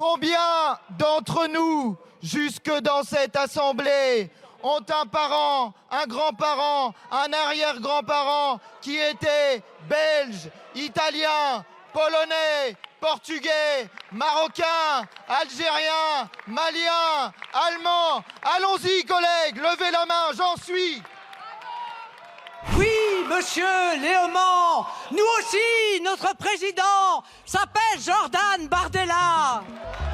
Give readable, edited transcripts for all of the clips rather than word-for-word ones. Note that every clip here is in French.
Combien d'entre nous, jusque dans cette assemblée, ont un parent, un grand-parent, un arrière-grand-parent qui était belge, italien, polonais, portugais, marocain, algérien, malien, allemand? Allons-y, collègues, levez la main, j'en suis. Oui, monsieur Léaumont, nous aussi, notre président s'appelle Jordan Bardella.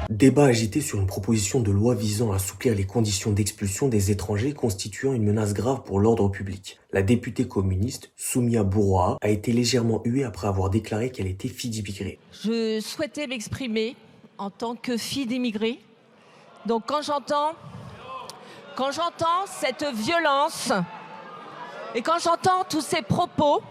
Débat agité sur une proposition de loi visant à assouplir les conditions d'expulsion des étrangers constituant une menace grave pour l'ordre public. La députée communiste, Soumia Bouroua, a été légèrement huée après avoir déclaré qu'elle était fille d'immigrés. Je souhaitais m'exprimer en tant que fille d'immigrés. Donc quand j'entends cette violence et quand j'entends tous ces propos,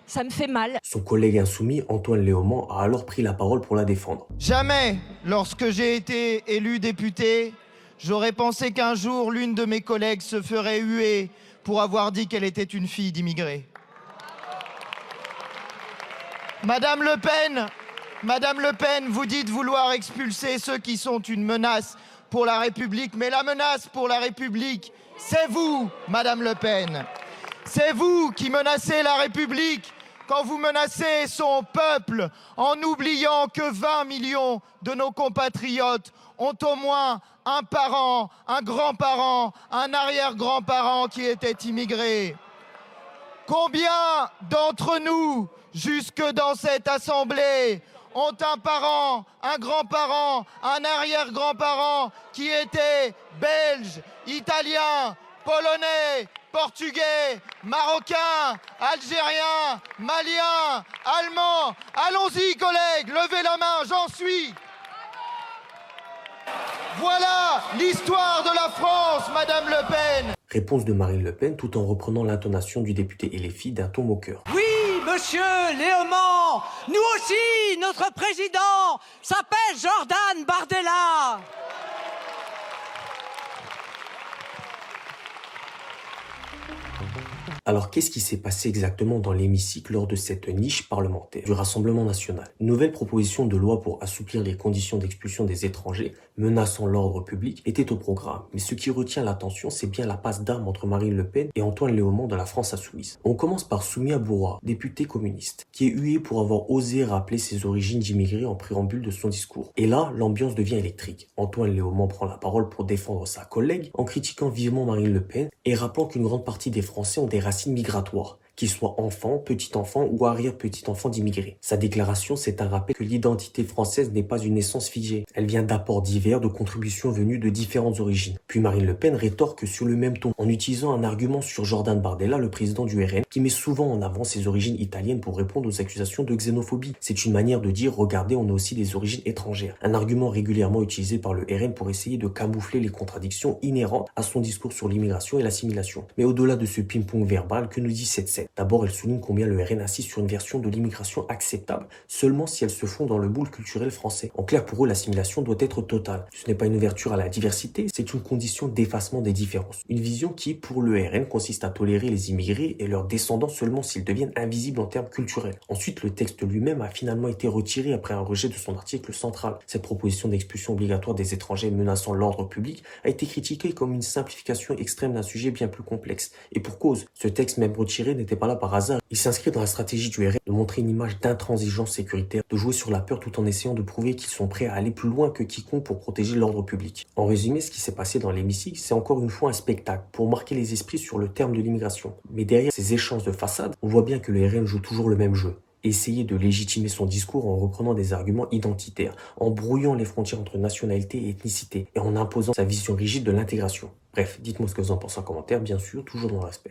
ça me fait mal. Son collègue insoumis, Antoine Léaumont, a alors pris la parole pour la défendre. Jamais, lorsque j'ai été élu député, j'aurais pensé qu'un jour l'une de mes collègues se ferait huer pour avoir dit qu'elle était une fille d'immigrés. Madame Le Pen, vous dites vouloir expulser ceux qui sont une menace pour la République, mais la menace pour la République, c'est vous, Madame Le Pen. C'est vous qui menacez la République quand vous menacez son peuple en oubliant que 20 millions de nos compatriotes ont au moins un parent, un grand-parent, un arrière-grand-parent qui était immigré. Combien d'entre nous, jusque dans cette assemblée, ont un parent, un grand-parent, un arrière-grand-parent qui était belge, italien, polonais, portugais, marocain, algérien, malien, allemand? Allons-y, collègues, levez la main, j'en suis. Voilà l'histoire de la France, Madame Le Pen. Réponse de Marine Le Pen tout en reprenant l'intonation du député LFI d'un ton moqueur. Oui, monsieur Léaumont, nous aussi, notre président s'appelle Jordan Bardella. Alors qu'est-ce qui s'est passé exactement dans l'hémicycle lors de cette niche parlementaire du Rassemblement national? Une nouvelle proposition de loi pour assouplir les conditions d'expulsion des étrangers menaçant l'ordre public était au programme. Mais ce qui retient l'attention, c'est bien la passe d'armes entre Marine Le Pen et Antoine Léaumont de la France Insoumise. On commence par Soumia Bouroua, députée communiste, qui est huée pour avoir osé rappeler ses origines d'immigrés en préambule de son discours. Et là, l'ambiance devient électrique. Antoine Léaumont prend la parole pour défendre sa collègue en critiquant vivement Marine Le Pen et rappelant qu'une grande partie des Français ont des racines migratoires, qu'ils soient enfants, petits-enfants ou arrière-petits-enfants d'immigrés. Sa déclaration, c'est un rappel que l'identité française n'est pas une essence figée. Elle vient d'apports divers, de contributions venues de différentes origines. Puis Marine Le Pen rétorque sur le même ton, en utilisant un argument sur Jordan Bardella, le président du RN, qui met souvent en avant ses origines italiennes pour répondre aux accusations de xénophobie. C'est une manière de dire, regardez, on a aussi des origines étrangères. Un argument régulièrement utilisé par le RN pour essayer de camoufler les contradictions inhérentes à son discours sur l'immigration et l'assimilation. Mais au-delà de ce ping-pong verbal, que nous dit cette scène? D'abord, elle souligne combien le RN insiste sur une version de l'immigration acceptable seulement si elle se fond dans le moule culturel français. En clair, pour eux, l'assimilation doit être totale. Ce n'est pas une ouverture à la diversité, c'est une condition d'effacement des différences. Une vision qui, pour le RN, consiste à tolérer les immigrés et leurs descendants seulement s'ils deviennent invisibles en termes culturels. Ensuite, le texte lui-même a finalement été retiré après un rejet de son article central. Cette proposition d'expulsion obligatoire des étrangers menaçant l'ordre public a été critiquée comme une simplification extrême d'un sujet bien plus complexe. Et pour cause, ce texte même retiré n'était pas là par hasard. Il s'inscrit dans la stratégie du RN de montrer une image d'intransigeance sécuritaire, de jouer sur la peur tout en essayant de prouver qu'ils sont prêts à aller plus loin que quiconque pour protéger l'ordre public. En résumé, ce qui s'est passé dans l'hémicycle, c'est encore une fois un spectacle pour marquer les esprits sur le terme de l'immigration. Mais derrière ces échanges de façade, on voit bien que le RN joue toujours le même jeu. Essayer de légitimer son discours en reprenant des arguments identitaires, en brouillant les frontières entre nationalité et ethnicité et en imposant sa vision rigide de l'intégration. Bref, dites-moi ce que vous en pensez en commentaire, bien sûr, toujours dans le respect.